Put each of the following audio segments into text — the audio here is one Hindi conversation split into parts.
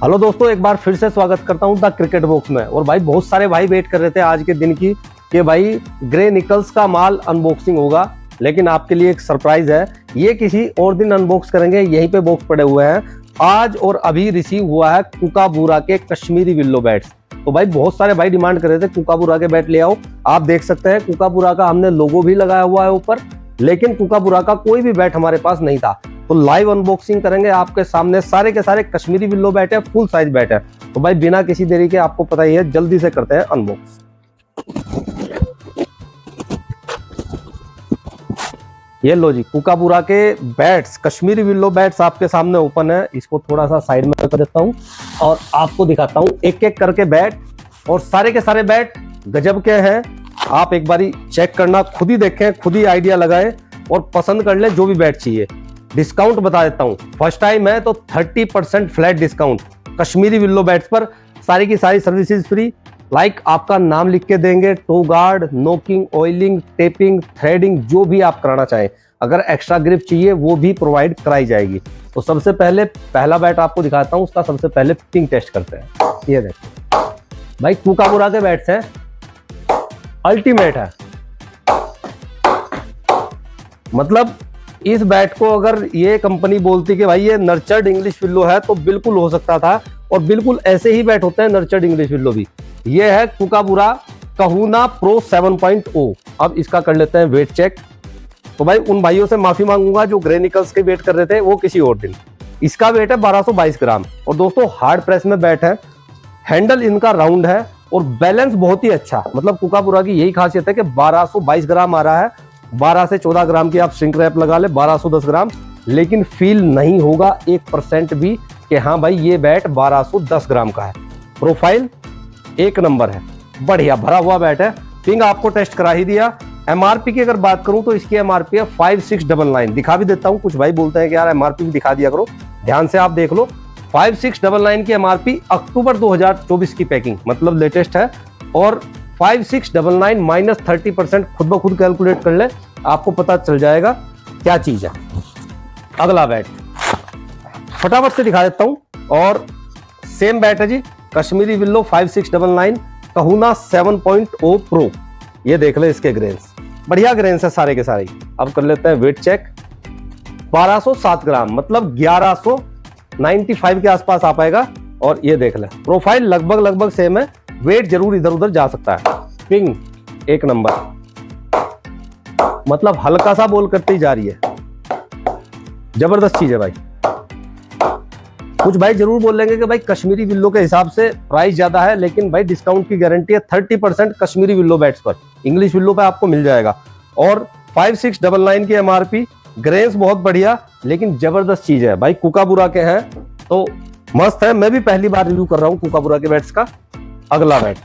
हेलो दोस्तों, एक बार फिर से स्वागत करता हूं द क्रिकेट बॉक्स में। और भाई बहुत सारे भाई वेट कर रहे थे आज के दिन की कि भाई ग्रे निकल्स का माल अनबॉक्सिंग होगा, लेकिन आपके लिए एक सरप्राइज है। ये किसी और दिन अनबॉक्स करेंगे, यहीं पे बॉक्स पड़े हुए हैं। आज और अभी रिसीव हुआ है कुकाबूरा के कश्मीरी विल्लो बैट्स। तो भाई बहुत सारे भाई डिमांड कर रहे थे कुकाबूरा के बैट ले आओ। आप देख सकते हैं कुकाबूरा का हमने लोगो भी लगाया हुआ है ऊपर, लेकिन कुकाबूरा का कोई भी बैट हमारे पास नहीं था। तो लाइव अनबॉक्सिंग करेंगे आपके सामने। सारे के सारे कश्मीरी विल्लो बैट है, फुल साइज बैट है। तो भाई बिना किसी देरी के, आपको पता ही है, जल्दी से करते हैं अनबॉक्स। ये लो जी, कुकाबूरा के बैट्स, कश्मीरी विल्लो बैट्स आपके सामने ओपन है। इसको थोड़ा सा साइड में कर देता हूं और आपको दिखाता हूं एक एक करके बैट। और सारे के सारे बैट गजब के हैं। आप एक बारी चेक करना, खुद ही देखें, खुद ही आइडिया लगाएं और पसंद कर लें जो भी बैट चाहिए। डिस्काउंट बता देता हूं, फर्स्ट टाइम है तो 30% flat discount Kashmiri willow bats पर। सारी की सारी सर्विसेज फ्री। लाइक आपका नाम लिख के देंगे, toe guard, knocking, oiling, tapping, threading, जो भी आप कराना चाहें। अगर एक्स्ट्रा ग्रिप चाहिए वो भी प्रोवाइड कराई जाएगी। तो सबसे पहले पहला बैट आपको दिखाता हूं, उसका सबसे पहले पिंग टेस्ट करते हैं। ये देखो भाई, कुकाबूरा के बैट्स हैं, अल्टीमेट है। मतलब इस बैट को अगर ये कंपनी बोलती कि भाई ये नर्चर्ड इंग्लिश विल्लो है तो बिल्कुल हो सकता था, और बिल्कुल ऐसे ही बैट होते हैं नर्चर्ड इंग्लिश विल्लो भी। ये है कुकाबूरा कहूना प्रो 7.0। अब इसका कर लेते हैं वेट चेक। तो भाई उन भाइयों से माफी मांगूंगा जो ग्रे निकल्स के वेट कर रहे थे, वो किसी और दिन। इसका वेट है 1222 ग्राम। और दोस्तों हार्ड प्रेस में बैट है, हैंडल इनका राउंड है और बैलेंस बहुत ही अच्छा। मतलब कुकाबूरा की यही खासियत है कि 1222 ग्राम आ रहा है। 12 से 14 ग्राम की आप श्रिंक रैप लगा ले, 1210 ग्राम, लेकिन फील नहीं होगा 1% भी कि हाँ भाई ये बैट 1210 ग्राम का है। प्रोफाइल एक नंबर है, बढ़िया भरा हुआ बैट है। पिंग आपको टेस्ट करा ही दिया। एमआरपी की अगर बात करूं तो इसकी एमआरपी है 5699। दिखा भी देता हूं, कुछ भाई बोलते हैं कि यार एमआरपी भी दिखा दिया करो, ध्यान से आप देख लो। 5699 की एमआरपी, अक्टूबर 2024 की पैकिंग, मतलब लेटेस्ट है। और 5699 माइनस 30% खुद ब खुद कैलकुलेट कर ले, आपको पता चल जाएगा क्या चीज है। अगला बैट फटाफट से दिखा देता हूं। और सेम बैट है जी, कश्मीरी विल्लो 5699 कहूना 7.0 प्रो। ये देख ले इसके ग्रेन्स, बढ़िया ग्रेन्स है सारे के सारे। अब कर लेते हैं वेट चेक। 1207 ग्राम, मतलब 1195 के आसपास आ पाएगा। और ये देख ले, प्रोफाइल लगभग सेम है, वेट जरूर इधर उधर जा सकता है। पिंग एक नंबर, मतलब हल्का सा बॉल करती जा रही है, जबरदस्त चीज है भाई। कुछ भाई जरूर बोलेंगे कि भाई कश्मीरी विल्लो के हिसाब से प्राइस ज्यादा है, लेकिन भाई डिस्काउंट की गारंटी है 30% कश्मीरी विल्लो बैट्स पर। इंग्लिश विल्लो पे आपको मिल जाएगा। और 5699 की एमआरपी, ग्रेन्स बहुत बढ़िया, लेकिन जबरदस्त चीज है भाई। कुकाबूरा के हैं तो मस्त है। मैं भी पहली बार रिव्यू कर रहा हूं कुकाबूरा के बैट्स का। अगला बैट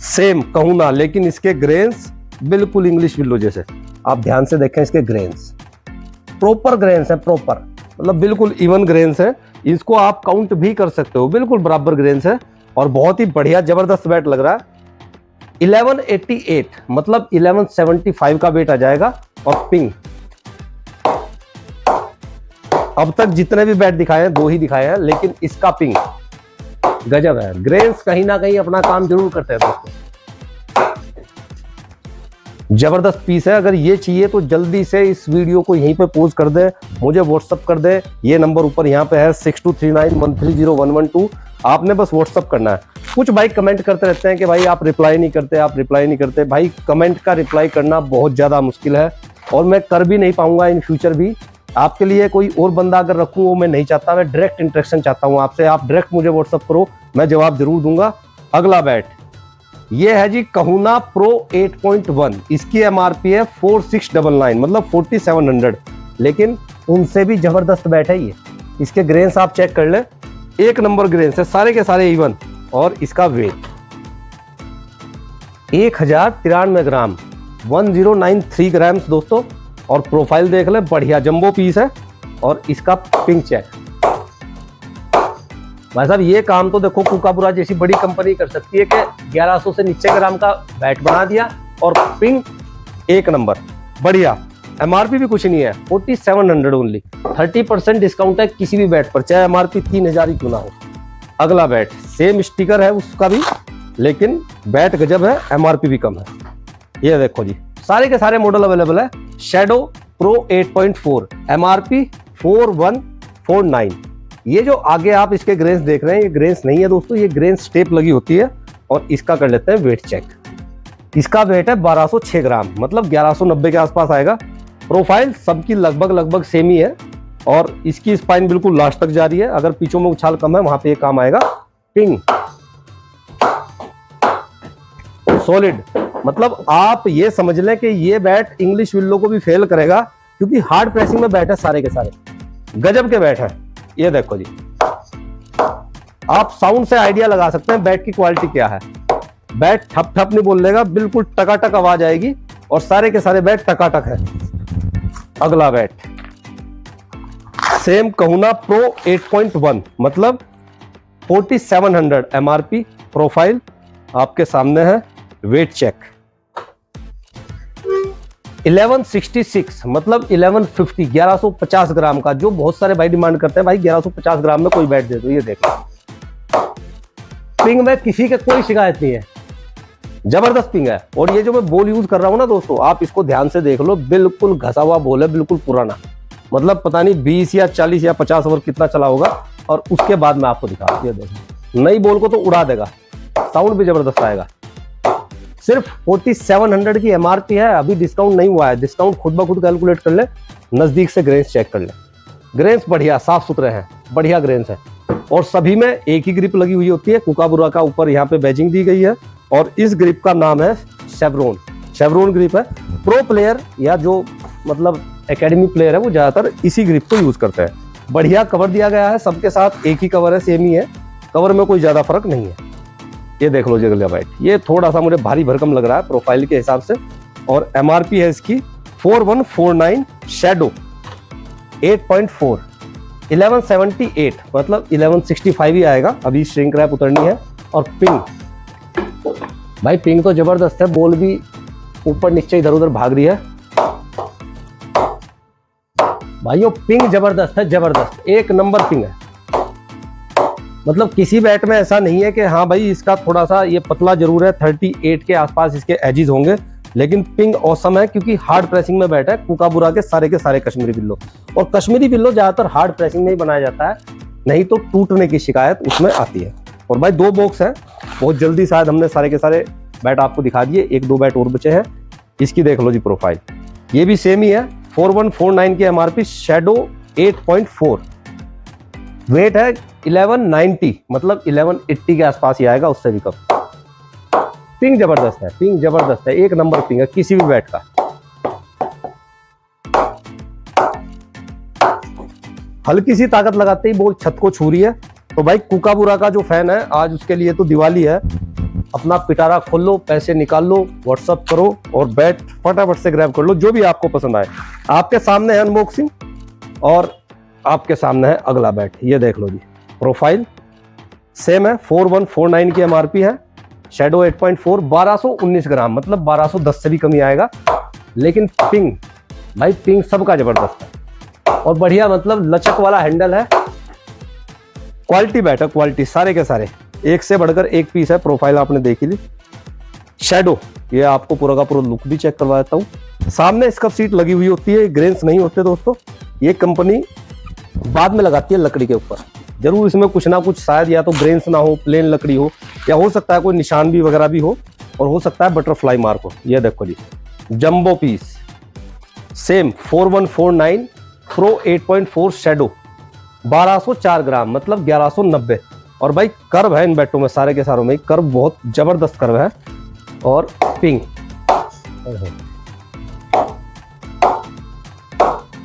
सेम कहूना, लेकिन इसके ग्रेन्स बिल्कुल इंग्लिश विल्लो जैसे। आप ध्यान से देखें, इसके ग्रेन्स प्रॉपर ग्रेन्स है, प्रॉपर मतलब बिल्कुल इवन ग्रेन्स है। इसको आप काउंट भी कर सकते हो, बिल्कुल बराबर ग्रेन्स है। और बहुत ही बढ़िया जबरदस्त बैट लग रहा है। 1188 मतलब 1175 का वेट आ जाएगा। और पिंग, अब तक जितने भी बैट दिखाए हैं, 2 ही दिखाए हैं, लेकिन इसका पिंग गजब है। ग्रेन्स कहीं ना कहीं अपना काम जरूर करते हैं दोस्तों। जबरदस्त पीस है। अगर ये चाहिए तो जल्दी से इस वीडियो को यहीं पे पोस्ट कर दे, मुझे व्हाट्सअप कर दे। ये नंबर ऊपर यहाँ पे है 6239130112। आपने बस व्हाट्सअप करना है। कुछ भाई कमेंट करते रहते हैं कि भाई आप रिप्लाई नहीं करते, आप रिप्लाई नहीं करते। भाई कमेंट का रिप्लाई करना बहुत ज्यादा मुश्किल है, और मैं कर भी नहीं पाऊंगा इन फ्यूचर भी। आपके लिए कोई और बंदा अगर रखूं वो मैं नहीं चाहता। मैं डायरेक्ट इंटरेक्शन चाहता हूं आपसे। आप डायरेक्ट मुझे व्हाट्सअप करो, मैं जवाब जरूर दूंगा। अगला बैट ये है जी कहूना प्रो 8.1। इसकी एमआरपी है 4699, मतलब 4700, लेकिन उनसे भी जबरदस्त बैट है ये। इसके ग्रेन्स आप चेक कर ले, एक नंबर ग्रेन्स है, सारे के सारे इवन। और इसका वेट 1093 ग्राम, 1093 ग्राम्स दोस्तों। और प्रोफाइल देख ले, बढ़िया जंबो पीस है। और इसका पिंग चेक, भाई साहब ये काम तो देखो कुकाबूरा जैसी बड़ी कंपनी कर सकती है कि 1100 से नीचे ग्राम का बैट बना दिया। और पिंग एक नंबर, बढ़िया। एमआरपी भी कुछ नहीं है, 4700 ओनली। 30% डिस्काउंट है किसी भी बैट पर, चाहे एमआरपी 3000 ही क्यों ना हो। अगला बैट सेम स्टिकर है उसका भी, लेकिन बैट गजब है, एमआरपी भी कम है। ये देखो जी, सारे के सारे मॉडल अवेलेबल है। Shadow pro 8.4, MRP 4149। ये जो आगे आप इसके ग्रेन्स देख रहे हैं, ये ग्रेन्स नहीं है दोस्तों, ये ग्रेन्स टेप लगी होती है। और इसका कर लेते हैं वेट चेक। इसका वेट है 1206 ग्राम, मतलब 1190 के आसपास आएगा। प्रोफाइल सबकी लगभग सेम ही है, और इसकी स्पाइन बिल्कुल लास्ट तक जा रही है। अगर पीछों में उछाल कम है वहां पे ये काम आएगा। पिंग सॉलिड, मतलब आप ये समझ लें कि ये बैट इंग्लिश विल्लो को भी फेल करेगा, क्योंकि हार्ड प्रेसिंग में बैट है सारे के सारे, गजब के बैट है। ये देखो जी, आप साउंड से आइडिया लगा सकते हैं बैट की क्वालिटी क्या है। बैट ठप ठप नहीं बोलेगा, बिल्कुल टकाटक आवाज आएगी, और सारे के सारे बैट टकाटक है। अगला बैट सेम कहूना प्रो 8.1, मतलब 4700 एमआरपी। प्रोफाइल आपके सामने है, वेट चेक 1166, मतलब 1150, 1150 ग्राम का, जो बहुत सारे भाई डिमांड करते हैं, भाई 1150 ग्राम में कोई बैट दे दो। ये देखो, पिंग में किसी के कोई शिकायत नहीं है, जबरदस्त पिंग है। और ये जो मैं बॉल यूज कर रहा हूं ना दोस्तों, आप इसको ध्यान से देख लो, बिल्कुल घसा हुआ बॉल है, बिल्कुल पुराना, मतलब पता नहीं 20 या 40 या 50 ओवर कितना चला होगा। और उसके बाद मैं आपको दिखा, ये देखो, नई बॉल को तो उड़ा देगा, साउंड भी जबरदस्त आएगा। सिर्फ 4700 की एमआरपी है, अभी डिस्काउंट नहीं हुआ है। डिस्काउंट खुद ब खुद कैलकुलेट कर ले, नजदीक से ग्रेन्स चेक कर ले। ग्रेन्स बढ़िया साफ सुथरे हैं, बढ़िया ग्रेन्स है, और सभी में एक ही ग्रिप लगी हुई होती है। कुकाबुरा का ऊपर यहाँ पे बैजिंग दी गई है, और इस ग्रिप का नाम है शेवरोन। शेवरोन ग्रिप है। प्रो प्लेयर या जो मतलब एकेडमी प्लेयर है, वो ज्यादातर इसी ग्रिप को यूज करते हैं। बढ़िया कवर दिया गया है, सबके साथ एक ही कवर है, सेम ही है, कवर में कोई ज्यादा फर्क नहीं है। ये देख लो जगलिया बैट, ये थोड़ा सा मुझे भारी भरकम लग रहा है प्रोफाइल के हिसाब से, और एमआरपी है इसकी 4149। शैडो 8.4 1178, मतलब 1165 ही आएगा। अभी श्रिंक रैप उतरनी है। और पिंग, भाई पिंग तो जबरदस्त है, बॉल भी ऊपर नीचे इधर उधर भाग रही है। भाइयों पिंग जबरदस्त है, जबरदस्त एक नंबर पिंग है। मतलब किसी बैट में ऐसा नहीं है कि हाँ भाई इसका थोड़ा सा ये पतला जरूर है, 38 के आसपास इसके एजेस होंगे, लेकिन पिंग औसम है, क्योंकि हार्ड प्रेसिंग में बैट है कुकाबुरा के सारे कश्मीरी विल्लो। और कश्मीरी विल्लो ज्यादातर हार्ड प्रेसिंग में ही बनाया जाता है, नहीं तो टूटने की शिकायत उसमें आती है। और भाई 2 बॉक्स है, बहुत जल्दी शायद हमने सारे के सारे बैट आपको दिखा दिए, 1-2 बैट और बचे हैं। इसकी देख लो जी प्रोफाइल, ये भी सेम ही है, 4149 की एमआरपी। शैडो 8.4, वेट है 1190, मतलब 1180 के आसपास ही आएगा, उससे भी कम। पिंग जबरदस्त है, पिंग जबरदस्त है, एक नंबर पिंग है किसी भी बैट का। हल्की सी ताकत लगाते ही बॉल छत को छू रही है। तो भाई कुकाबुरा का जो फैन है, आज उसके लिए तो दिवाली है, अपना पिटारा खोल लो, पैसे निकाल लो, व्हाट्सअप करो और बैट फटाफट से ग्रैब कर लो, जो भी आपको पसंद आए। आपके सामने है अनबॉक्सिंग, और आपके सामने है अगला बैट। ये देख लो जी, प्रोफाइल सेम है, 4149 की एमआरपी है। शैडो 8.4, 1219 ग्राम, मतलब 1210 से भी कमी आएगा। लेकिन पिंग, भाई पिंग सबका जबरदस्त है, और बढ़िया, मतलब लचक वाला हैंडल है। क्वालिटी बैट है, क्वालिटी सारे के सारे, एक से बढ़कर एक पीस है। प्रोफाइल आपने देखी ली। शैडो, ये आपको पूरा का पूरा लुक भी चेक करवा देता हूँ। सामने स्कफ सीट लगी हुई होती है, ग्रेन्स नहीं होते दोस्तों, ये कंपनी बाद में लगाती है लकड़ी के ऊपर। जरूर इसमें कुछ ना कुछ, शायद या तो ग्रेन्स ना हो, प्लेन लकड़ी हो, या हो सकता है कोई निशान भी वगैरह भी हो, और हो सकता है बटरफ्लाई मार्क हो। ये देखो जी, jumbo piece same 4149 pro 8.4 shadow, 1204 gram, मतलब 1190। और भाई कर्व है इन बैटों में, सारे के सारों में कर्व, बहुत जबरदस्त कर्व है। और पिंग,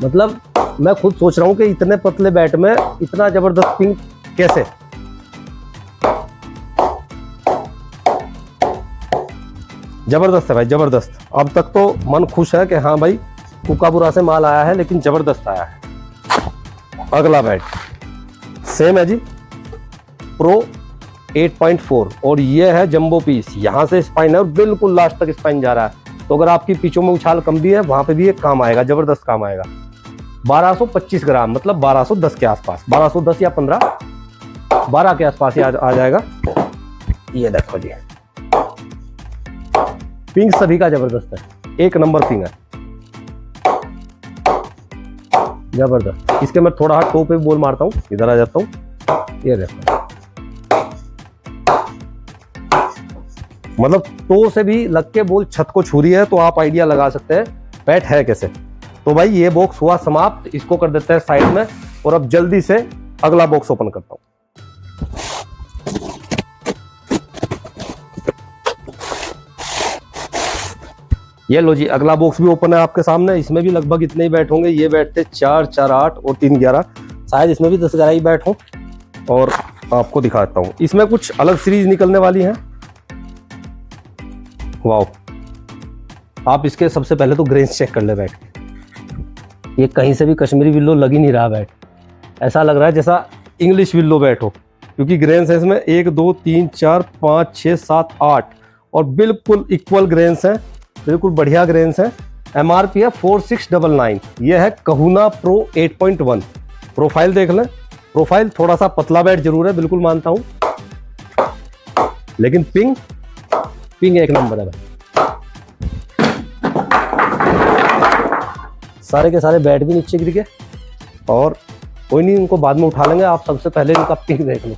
मतलब मैं खुद सोच रहा हूं कि इतने पतले बैट में इतना जबरदस्त पिंग कैसे। जबरदस्त है भाई, जबरदस्त। अब तक तो मन खुश है कि हाँ भाई कुकाबुरा से माल आया है, लेकिन जबरदस्त आया है। अगला बैट सेम है जी, प्रो 8.4, और ये है जंबो पीस। यहां से स्पाइन है और बिल्कुल लास्ट तक स्पाइन जा रहा है। तो अगर आपकी पिचों में उछाल कम भी है वहां पे भी ये काम आएगा, जबरदस्त काम आएगा। 1225 ग्राम मतलब 1210 के आसपास, 1210 या 12 के आसपास ही आ जाएगा। ये देखो जी, पिंग सभी का जबरदस्त है, एक नंबर पिंग है, जबरदस्त। इसके मैं थोड़ा हाथ टो पे बोल मारता हूँ, इधर आ जाता हूँ। ये देखो मतलब टो से भी लग के बोल छत को छू रही है, तो आप आइडिया लगा सकते हैं बैट है कैसे। तो भाई ये बॉक्स हुआ समाप्त, इसको कर देते हैं साइड में और अब जल्दी से अगला बॉक्स ओपन करता हूं। ये लो जी, अगला बॉक्स भी ओपन है आपके सामने। इसमें भी लगभग इतने ही बैट होंगे। ये बैट थे 4, 4, 8 और 3, 11, शायद इसमें भी 10, 11 ही बैट हो। और आपको दिखाता हूं, इसमें कुछ अलग सीरीज निकलने वाली है। वाओ, आप इसके सबसे पहले तो ग्रेन्स चेक कर ले बैट के। ये कहीं से भी कश्मीरी विल्लो लग ही नहीं रहा बैट, ऐसा लग रहा है जैसा इंग्लिश विल्लो बैट हो, क्योंकि ग्रेन्स है इसमें 1, 2, 3, 4, 5, 6, 7, 8 और बिल्कुल इक्वल ग्रेन्स हैं, बिल्कुल बढ़िया ग्रेन्स हैं। एमआरपी है 4699। ये है कहूना प्रो 8.1। प्रोफाइल देख लें, प्रोफाइल थोड़ा सा पतला बैट जरूर है, बिल्कुल मानता हूं, लेकिन पिंग एक नंबर है भाई। सारे के सारे बैट भी नीचे गिर गए और कोई नहीं, इनको बाद में उठा लेंगे। आप सबसे पहले इनका पिंग देख लो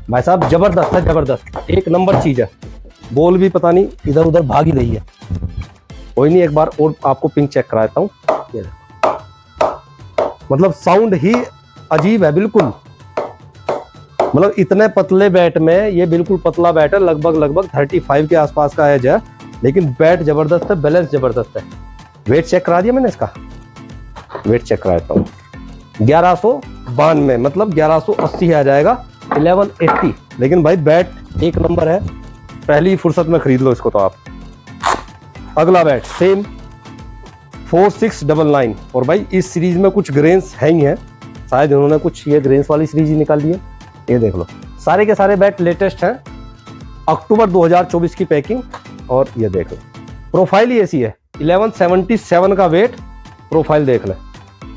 भाई साहब, जबरदस्त है, जबरदस्त, एक नंबर चीज है। बॉल भी पता नहीं इधर उधर भाग ही रही है। कोई नहीं, एक बार और आपको पिंग चेक कराता हूँ। ये मतलब साउंड ही अजीब है बिल्कुल, मतलब इतने पतले बैट में ये बिल्कुल पतला बैट है, लगभग 35 के आसपास का एज है, लेकिन बैट जबरदस्त है, बैलेंस जबरदस्त है। वेट चेक करा दिया मैंने इसका, वेट चेक कराता हूँ। 1192 मतलब 1180 आ जाएगा, 1180। लेकिन भाई बैट एक नंबर है, पहली फुर्सत में खरीद लो इसको तो आप। अगला बैट सेम 4699 और भाई इस सीरीज में कुछ ग्रेन्स है ही हैं, शायद इन्होंने कुछ ये ग्रेन्स वाली सीरीज ही निकाल दी है। ये देख लो, सारे के सारे बैट लेटेस्ट हैं, अक्टूबर 2024 की पैकिंग। और ये देख लो, प्रोफाइल ही ऐसी है, 1177 का वेट, प्रोफाइल देख ले।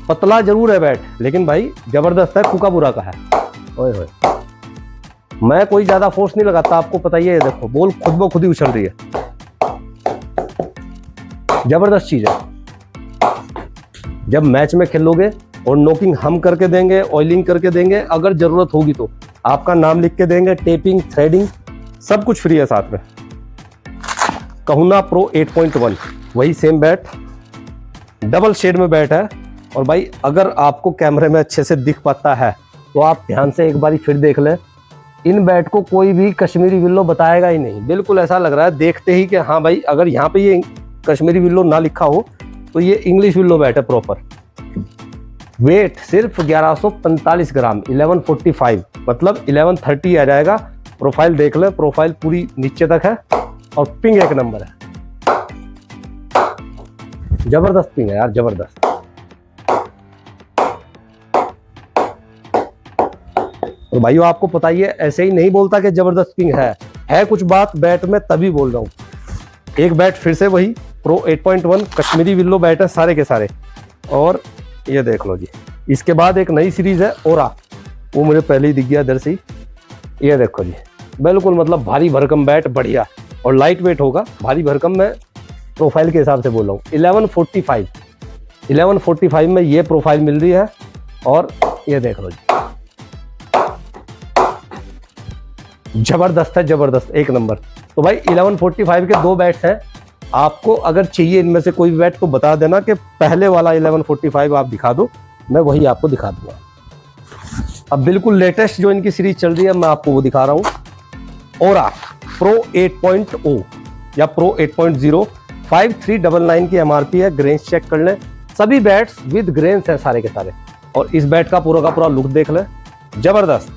पतला जरूर है बैट, लेकिन भाई जबरदस्त है, कुकाबुरा का है। ओए होए, मैं कोई ज्यादा फोर्स नहीं लगाता, आपको पता ही है। ये देखो, बॉल खुद ब खुद ही उछल रही है, जबरदस्त चीज है। जब मैच में खेलोगे और नोकिंग हम करके देंगे, ऑयलिंग करके देंगे, अगर जरूरत होगी तो आपका नाम लिख के देंगे, टेपिंग, थ्रेडिंग सब कुछ फ्री है साथ में। कहूना प्रो 8.1 वही सेम बैट, डबल शेड में बैट है। और भाई अगर आपको कैमरे में अच्छे से दिख पाता है तो आप ध्यान से एक बारी फिर देख लें। इन बैट को कोई भी कश्मीरी विल्लो बताएगा ही नहीं, बिल्कुल ऐसा लग रहा है देखते ही कि हाँ भाई, अगर यहाँ पे ये कश्मीरी विल्लो ना लिखा हो तो ये इंग्लिश विल्लो बैट है प्रॉपर। वेट सिर्फ 1145 ग्राम, 1145 मतलब 1130 आ जाएगा। प्रोफाइल देख ले, प्रोफाइल पूरी नीचे तक है और पिंग एक नंबर है, जबरदस्त पिंग है यार, जबरदस्त। और भाइयों आपको पता ही है, ऐसे ही नहीं बोलता कि जबरदस्त पिंग है कुछ बात बैट में, तभी बोल रहा हूं। एक बैट फिर से वही प्रो 8.1 कश्मीरी विल्लो बैट है सारे के सारे। और ये देख लो जी, इसके बाद एक नई सीरीज है ओरा, वो मुझे पहले ही दिख गया इधर से ही। ये देखो जी, बिल्कुल मतलब भारी भरकम बैट, बढ़िया और लाइट वेट होगा। भारी भरकम मैं प्रोफाइल के हिसाब से बोल रहा हूँ। 1145 में ये प्रोफाइल मिल रही है। और ये देख लो जी, जबरदस्त है, जबरदस्त, एक नंबर। तो भाई 1145 के दो बैट्स हैं, आपको अगर चाहिए इनमें से कोई भी बैट तो बता देना कि पहले वाला 1145 आप दिखा दो, मैं वही आपको दिखा दूंगा। अब बिल्कुल लेटेस्ट जो इनकी सीरीज चल रही है मैं आपको वो दिखा रहा हूँ। ओरा प्रो 8.0 या प्रो 8.0, 5399 की एमआरपी है। ग्रेन्स चेक कर लें, सभी बैट्स विद ग्रेन्स हैं सारे के सारे। और इस बैट का पूरा लुक देख लें, जबरदस्त,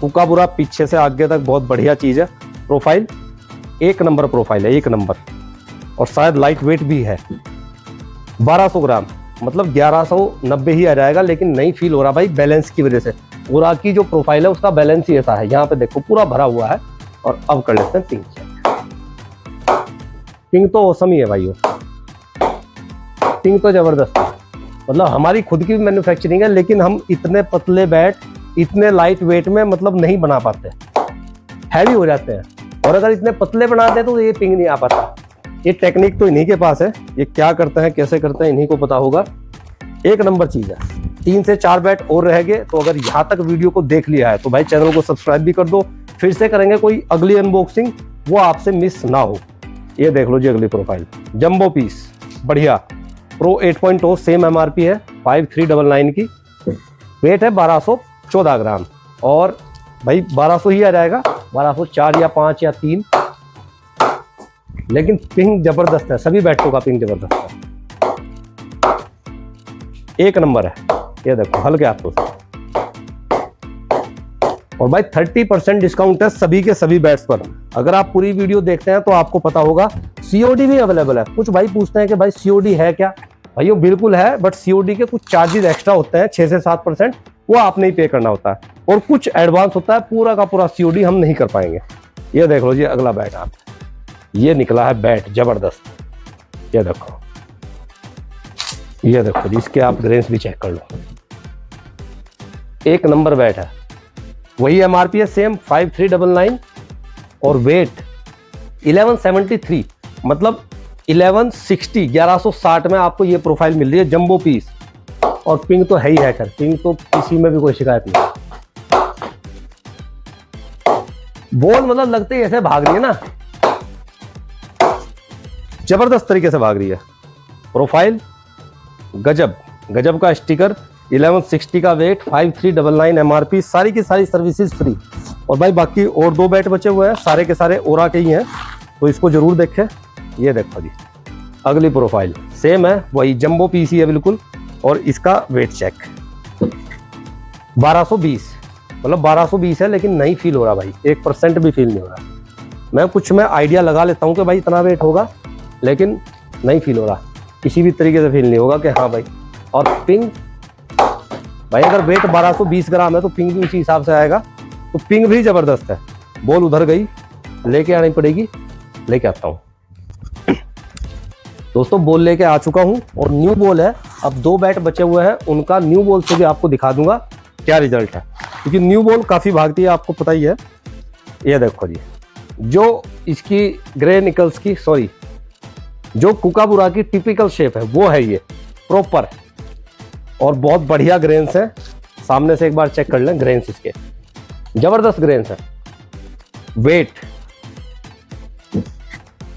कुकाबुरा पीछे से आगे तक बहुत बढ़िया चीज है। प्रोफाइल एक नंबर प्रोफाइल है, एक नंबर। और शायद लाइट वेट भी है, 1200 ग्राम मतलब 1190 ही आ जाएगा, लेकिन नहीं फील हो रहा भाई बैलेंस की वजह से। ओरा की जो प्रोफाइल है उसका बैलेंस ही ऐसा है, यहाँ पे देखो पूरा भरा हुआ है। और अब कर लेते हैं पिंग चेक। पिंग तो औसम ही है भाइयों, पिंग तो जबरदस्त है। मतलब हमारी खुद की मैन्युफैक्चरिंग है, लेकिन हम इतने पतले बैट इतने लाइट वेट में मतलब नहीं बना पाते, हैवी हो जाते हैं। और अगर इतने पतले बनाते हैं तो ये पिंग नहीं आ पाता। ये टेक्निक तो इन्हीं के पास है, ये क्या करते हैं कैसे करते हैं इन्हीं को पता होगा। एक नंबर चीज है। 3 से 4 बैट और रह गए, तो अगर यहाँ तक वीडियो को देख लिया है तो भाई चैनल को सब्सक्राइब भी कर दो। फिर से करेंगे कोई अगली अनबॉक्सिंग, वो आपसे मिस ना हो। ये देख लो जी अगली प्रोफाइल, जंबो पीस बढ़िया प्रो 8.0 सेम एमआरपी है 5399 की, वेट है 1214 ग्राम। और भाई 1200 ही आ जाएगा, 1204 या 5 या 3, लेकिन पिंग जबरदस्त है, सभी बैटों का पिंग जबरदस्त है, एक नंबर है। ये देखो हल्के हाथों से। और भाई 30% डिस्काउंट है सभी के सभी बैट्स पर। अगर आप पूरी वीडियो देखते हैं तो आपको पता होगा सीओडी भी अवेलेबल है। कुछ भाई पूछते हैं कि भाई सीओडी है क्या, भाइयों बिल्कुल है, बट सीओडी के कुछ चार्जेस एक्स्ट्रा होते हैं 6 से 7%, वो आपने ही पे करना होता है। और कुछ एडवांस होता है, पूरा का पूरा सीओडी हम नहीं कर पाएंगे। ये देख लो जी अगला बैट, आप ये निकला है बैट जबरदस्त। ये देखो, ये देखो जी, इसके आप ग्रेन्स भी चेक कर लो, एक नंबर बैट है। वही एमआरपी है सेम 5399 और वेट 1173, मतलब 1160 में आपको ये प्रोफाइल मिल रही है जंबो पीस। और पिंग तो है ही है, खैर पिंग तो किसी में भी कोई शिकायत नहीं। बॉल मतलब लगते ही ऐसे भाग रही है ना, जबरदस्त तरीके से भाग रही है। प्रोफाइल गजब, गजब का स्टिकर, 1160 का वेट, 5399 एमआरपी, सारी की सारी सर्विसेज फ्री। और भाई बाकी और 2 बैट बचे हुए हैं, सारे के सारे ओरा के ही हैं, तो इसको जरूर देखें। ये देखो जी अगली प्रोफाइल सेम है, वही जंबो पीसी है बिल्कुल। और इसका वेट चेक 1220, मतलब 1220 है, लेकिन नहीं फील हो रहा भाई, 1% भी फील नहीं हो रहा। मैं आइडिया लगा लेता हूँ कि भाई इतना वेट होगा, लेकिन नहीं फील हो रहा, किसी भी तरीके से फील नहीं होगा कि हाँ भाई। और पिंग भाई अगर वेट 1220 ग्राम है तो पिंग भी उसी हिसाब से आएगा, तो पिंग भी जबरदस्त है। बॉल उधर गई, लेके आनी पड़ेगी, लेके आता हूँ दोस्तों। बॉल लेके आ चुका हूँ और न्यू बॉल है। अब 2 बैट बचे हुए हैं, उनका न्यू बॉल से भी आपको दिखा दूंगा क्या रिजल्ट है, क्योंकि न्यू बॉल काफी भागती है, आपको पता ही है। ये देखो जी, जो इसकी ग्रे निकल्स की, सॉरी, जो कुकाबुरा की टिपिकल शेप है वो है ये प्रॉपर, और बहुत बढ़िया ग्रेन्स है। सामने से एक बार चेक कर लें ग्रेन्स, इसके जबरदस्त ग्रेन्स है। वेट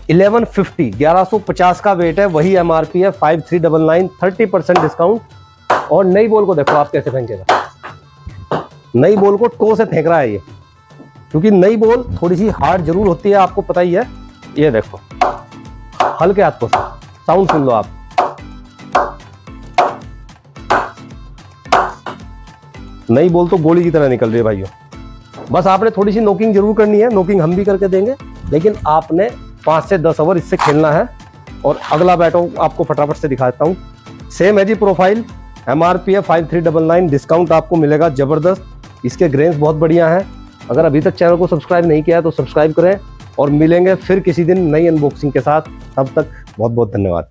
1150 का वेट है, वही एमआरपी है 5399, 30% डिस्काउंट। और नई बॉल को देखो आप कैसे फेंकेगा, नई बॉल को टो से फेंक रहा है ये, क्योंकि नई बॉल थोड़ी सी हार्ड जरूर होती है, आपको पता ही है। ये देखो हल्के हाथों से, साउंड सुन लो आप, नई बॉल तो गोली की तरह निकल रही है भाइयों। बस आपने थोड़ी सी नोकिंग जरूर करनी है, नोकिंग हम भी करके देंगे, लेकिन आपने 5 से 10 ओवर इससे खेलना है। और अगला बैटो आपको फटाफट से दिखाता हूँ। सेम है जी प्रोफाइल, एमआरपी है 5399, डिस्काउंट आपको मिलेगा जबरदस्त। इसके ग्रेन्स बहुत बढ़िया हैं। अगर अभी तक चैनल को सब्सक्राइब नहीं किया है तो सब्सक्राइब करें, और मिलेंगे फिर किसी दिन नई अनबॉक्सिंग के साथ। तब तक बहुत बहुत धन्यवाद।